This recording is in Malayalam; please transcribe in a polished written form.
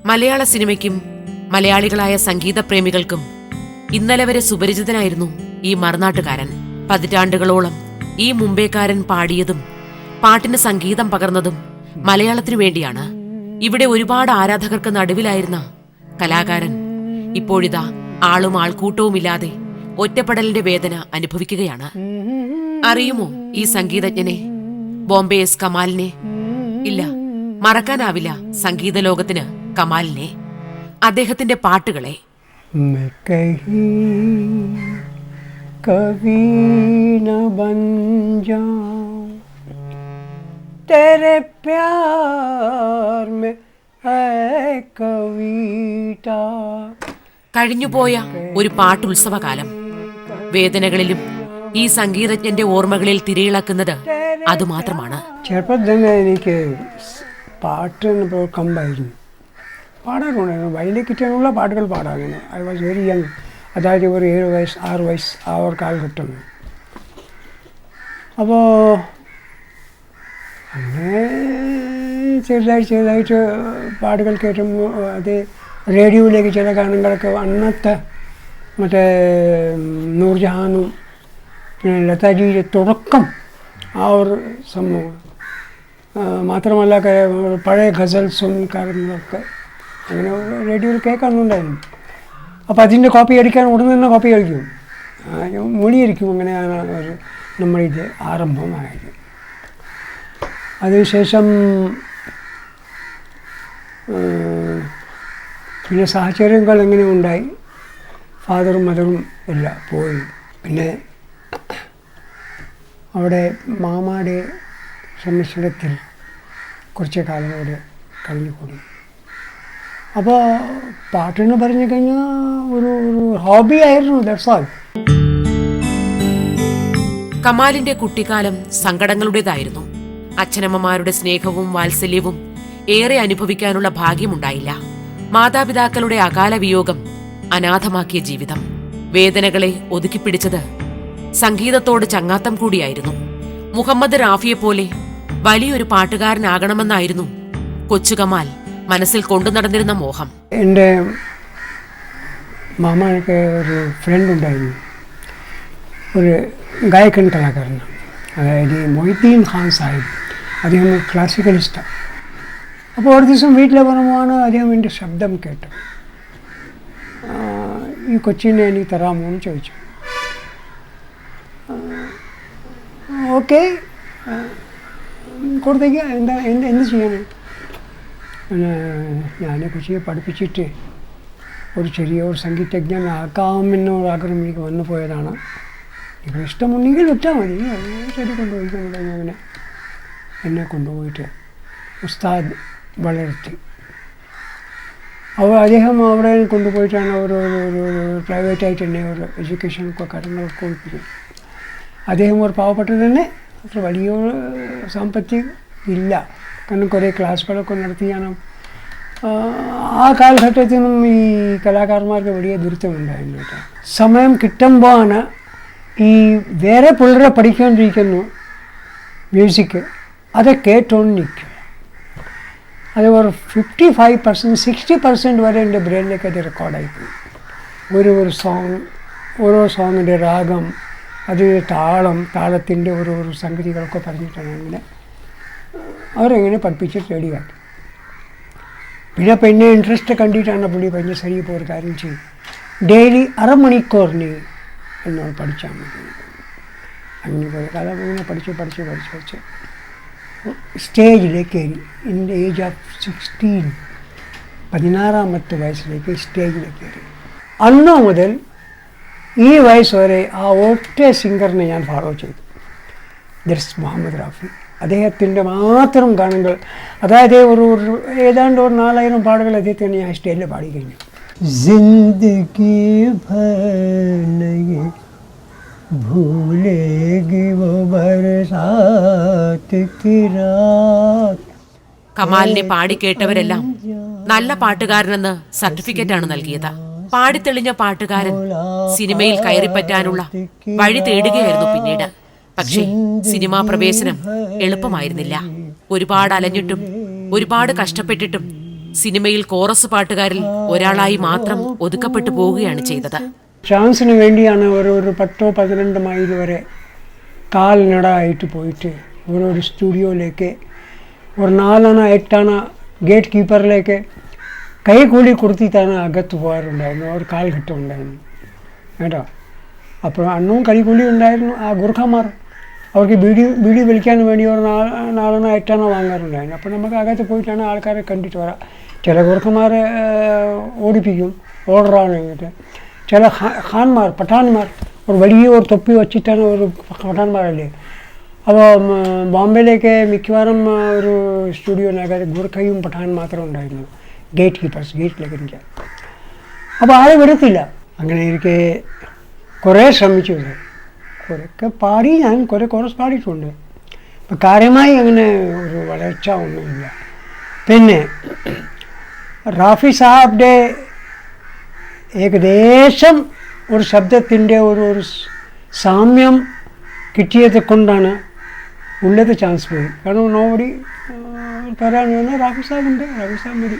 മലയാള സിനിമയ്ക്കും മലയാളികളായ സംഗീതപ്രേമികൾക്കും ഇന്നലെ വരെ സുപരിചിതനായിരുന്നു ഈ മറുനാട്ടുകാരൻ. പതിറ്റാണ്ടുകളോളം ഈ മുംബൈക്കാരൻ പാടിയതും പാട്ടിന് സംഗീതം പകർന്നതും മലയാളത്തിനു വേണ്ടിയാണ്. ഇവിടെ ഒരുപാട് ആരാധകർക്ക് നടുവിലായിരുന്ന കലാകാരൻ ഇപ്പോഴിതാ ആളും ആൾക്കൂട്ടവുമില്ലാതെ ഒറ്റപ്പെടലിന്റെ വേദന അനുഭവിക്കുകയാണ്. അറിയുമോ ഈ സംഗീതജ്ഞനെ, ബോംബെ എസ് കമാലിനെ? ഇല്ല, മറക്കാനാവില്ല സംഗീത ലോകത്തിന് കമാലിനെ, അദ്ദേഹത്തിന്റെ പാട്ടുകളെ. കഴിഞ്ഞുപോയ ഒരു പാട്ടുത്സവകാലം. വേദനകളിലും ഈ സംഗീതജ്ഞന്റെ ഓർമ്മകളിൽ തിരയിളക്കുന്നത് അതുമാത്രമാണ്. ചെറുപ്പത്തിൽ തന്നെ എനിക്ക് പാട്ടിന് കമ്പായിരുന്നു, പാടാറുണ്ടായിരുന്നു. വയലിൽ കിട്ടാനുള്ള പാട്ടുകൾ പാടാം. അങ്ങനെ ഐ വാസ് വെരി യങ്, അതായത് ഒരു 7 വയസ്സ് 6 വയസ്സ് ആ ഒരു കാലഘട്ടം. അപ്പോൾ അങ്ങനെ ചെറുതായിട്ട് പാട്ടുകൾ കേട്ടുമ്പോൾ അത് റേഡിയോയിലേക്ക് ചില ഗാനങ്ങളൊക്കെ അന്നത്തെ മറ്റേ നൂർജഹാനും പിന്നെ ലതാജിയുടെ തുടക്കം ആ ഒരു സംഭവം. മാത്രമല്ല പഴയ ഗസൽസും കാര്യങ്ങളൊക്കെ അങ്ങനെ റേഡിയോയിൽ കേൾക്കാനുണ്ടായിരുന്നു. അപ്പോൾ അതിൻ്റെ കോപ്പി അടിക്കാൻ ഉടനെ തന്നെ കോപ്പി അടിക്കും, മൊഴിയടിക്കും. അങ്ങനെയാണ് ഒരു നമ്മളിത് ആരംഭമായത്. അതിനുശേഷം പിന്നെ സാഹചര്യങ്ങൾ എങ്ങനെ ഉണ്ടായി, ഫാദറും മദറും എല്ലാം പോയി. പിന്നെ അവിടെ മാമാടെ സംരക്ഷണത്തിൽ കുറച്ച് കാലം അവിടെ കഴിഞ്ഞുകൂടി. അപ്പോൾ പാട്ടെന്ന് പറഞ്ഞു കഴിഞ്ഞാൽ ഒരു ഹോബി ആയിരുന്നു, ദാറ്റ്സ് ഓൾ. കമാലിന്റെ കുട്ടിക്കാലം സങ്കടങ്ങളുടേതായിരുന്നു. അച്ഛനമ്മമാരുടെ സ്നേഹവും വാത്സല്യവും ഏറെ അനുഭവിക്കാനുള്ള ഭാഗ്യമുണ്ടായില്ല. മാതാപിതാക്കളുടെ അകാല വിയോഗം അനാഥമാക്കിയ ജീവിതം. വേദനകളെ ഒതുക്കിപ്പിടിച്ചത് സംഗീതത്തോട് ചങ്ങാത്തം കൂടിയായിരുന്നു. മുഹമ്മദ് റാഫിയെപ്പോലെ വലിയൊരു പാട്ടുകാരനാകണമെന്നായിരുന്നു കൊച്ചു കമാൽ മനസ്സിൽ കൊണ്ടു നടന്നിരുന്ന മോഹം. എൻ്റെ മാമാനൊക്കെ ഒരു ഫ്രണ്ട് ഉണ്ടായിരുന്നു, ഒരു ഗായകൻ കലാകാരൻ, അതായത് മൊയ്തീൻ ഖാൻ സാഹിബ്. അദ്ദേഹം ക്ലാസിക്കലിസ്റ്റാണ്. അപ്പോൾ ഒരു ദിവസം വീട്ടിൽ പറയുമ്പോഴാണ് അദ്ദേഹം എൻ്റെ ശബ്ദം കേട്ടത്. ഈ കൊച്ചിനെ എനിക്ക് തരാമോ എന്ന് ചോദിച്ചു. ഓക്കെ, കൊടുത്തേക്ക്. എന്ത് ചെയ്യണം? ഞാൻ കൊച്ചിയെ പഠിപ്പിച്ചിട്ട് ഒരു ചെറിയൊരു സംഗീതജ്ഞനാക്കാമെന്നൊരു ആഗ്രഹം എനിക്ക് വന്നു പോയതാണ്. നിങ്ങൾ ഇഷ്ടമുണ്ടെങ്കിൽ വിട്ടാൽ മതി. ശരി, കൊണ്ടുപോയിക്കൊണ്ട് അങ്ങനെ എന്നെ കൊണ്ടുപോയിട്ട് ഉസ്താദ് വളർത്തി. അപ്പോൾ അദ്ദേഹം അവിടെ കൊണ്ടുപോയിട്ടാണ് ഒരു പ്രൈവറ്റായിട്ട് തന്നെ ഒരു എഡ്യൂക്കേഷനൊക്കെ കാര്യങ്ങളൊക്കെ കൊടുപ്പിക്കും. അദ്ദേഹം ഒരു പാവപ്പെട്ടത് തന്നെ, അത്ര വലിയൊരു സാമ്പത്തികം ഇല്ല. കാരണം കുറേ ക്ലാസ്സുകളൊക്കെ നടത്തിയാണ്. ആ കാലഘട്ടത്തിനും ഈ കലാകാരന്മാർക്ക് വലിയ ദുരിതമുണ്ടായിരുന്നു കേട്ടോ. സമയം കിട്ടുമ്പോഴാണ് ഈ വേറെ പിള്ളേരെ പഠിച്ചുകൊണ്ടിരിക്കുന്നു മ്യൂസിക്, അത് കേട്ടുകൊണ്ടിരിക്കും. അത് ഒരു 55% 60% വരെ എൻ്റെ ബ്രെയിനിലേക്ക് അത് റെക്കോർഡായിപ്പോയി. ഒരു സോങ്, ഓരോ സോങ്ങിൻ്റെ രാഗം, അത് താളത്തിൻ്റെ ഓരോ സംഗതികളൊക്കെ പറഞ്ഞിട്ടാണ് അങ്ങനെ അവരെങ്ങനെ പഠിപ്പിച്ചിട്ട് റെഡിയാക്കി. പിന്നെ ഇൻട്രസ്റ്റ് കണ്ടിട്ടാണ് പുള്ളി പറഞ്ഞ ശരി, ഇപ്പോൾ ഒരു കാര്യം ചെയ്യും, ഡെയിലി അരമണിക്കൂറിന് എന്നോട് പഠിച്ചാൽ മതി. അങ്ങനെ കുറേ കാലം അങ്ങനെ പഠിച്ച് സ്റ്റേജിലേക്ക് കയറി. ഇൻ ദ ഏജ് ഓഫ് 16, 16 വയസ്സിലേക്ക് സ്റ്റേജിലേക്ക് കയറി. അന്ന് മുതൽ ഈ വയസ്സ് വരെ ആ ഒറ്റ സിംഗറിനെ ഞാൻ ഫോളോ ചെയ്തു, ദറ്റ്സ് മുഹമ്മദ് റാഫി. അദ്ദേഹത്തിൻ്റെ മാത്രം ഗാനങ്ങൾ, അതായത് ഏതാണ്ട് ഒരു 4000 പാടുകൾ അദ്ദേഹത്തിന് ഞാൻ സ്റ്റേജിൽ പാടി കഴിഞ്ഞു. ജിന്ദഗി ഭർ ഭൂലേഗി വോ ബർസാത് കി രാത്. കമാലിനെ പാടിക്കേട്ടവരെല്ലാം നല്ല പാട്ടുകാരനെന്ന് സർട്ടിഫിക്കറ്റാണ് നൽകിയത്. പാടിത്തെളിഞ്ഞ പാട്ടുകാരൻ സിനിമയിൽ കയറിപ്പറ്റാനുള്ള വഴി തേടുകയായിരുന്നു പിന്നീട്. പക്ഷേ സിനിമാ പ്രവേശനം എളുപ്പമായിരുന്നില്ല. ഒരുപാട് അലഞ്ഞിട്ടും ഒരുപാട് കഷ്ടപ്പെട്ടിട്ടും സിനിമയിൽ കോറസ് പാട്ടുകാരിൽ ഒരാളായി മാത്രം ഒതുക്കപ്പെട്ടു പോവുകയാണ് ചെയ്തത്. ചാൻസിന് വേണ്ടിയാണ് ഒരു 10-12 മൈൽ വരെ കാൽനട ആയിട്ട് പോയിട്ട് ഒരു സ്റ്റുഡിയോയിലേക്ക് ഒരു 4-8 ഗേറ്റ് കീപ്പറിലേക്ക് കൈകൂലി കൊടുത്തിട്ടാണ് അകത്ത് പോകാറുണ്ടായിരുന്നു. ഒരു കാലഘട്ടം ഉണ്ടായിരുന്നു കേട്ടോ. അപ്പോൾ അന്നും കൈകൂലി ഉണ്ടായിരുന്നു. ആ ഗുർഖമാർ അവർക്ക് ബീഡി വലിക്കാൻ വേണ്ടി ഒരു 4-8 വാങ്ങാറുണ്ടായിരുന്നു. അപ്പോൾ നമുക്ക് അകത്ത് പോയിട്ടാണ് ആൾക്കാരെ കണ്ടിട്ട് വരാം. ചില ഗുർഖമാർ ഓടിപ്പിക്കും, ഓർഡറാണ് എന്നിട്ട്. ചില ഖാൻമാർ, പഠാന്മാർ ഒരു വലിയ ഒരു തൊപ്പി വച്ചിട്ടാണ് ഒരു പഠാന്മാരല്ലേ. അപ്പോൾ ബോംബെയിലേക്ക് മിക്കവാറും ഒരു സ്റ്റുഡിയോനകത്ത് ഗുർഖയും പഠാൻ മാത്രം ഉണ്ടായിരുന്നു, ഗേറ്റ് കീപ്പേഴ്സ്, ഗേറ്റിലേക്ക് നിൽക്കാൻ. അപ്പോൾ ആരും വിടത്തില്ല. അങ്ങനെ എനിക്ക് കുറേ ശ്രമിച്ചിട്ടുണ്ട്. കുറേയൊക്കെ പാടി, ഞാൻ കുറേ കോറസ് പാടിയിട്ടുണ്ട്. അപ്പം കാര്യമായി അങ്ങനെ ഒരു വളർച്ച ഒന്നുമില്ല. പിന്നെ റാഫി സാഹിബിൻ്റെ ഏകദേശം ഒരു ശബ്ദത്തിൻ്റെ ഒരു സാമ്യം കിട്ടിയത് കൊണ്ടാണ് ഉള്ളത് ചാൻസ് പോയി. കാരണം നോബഡി പറയാൻ റാഫി സാഹിബുണ്ട്, റാഫി സാഹിബ് മതി.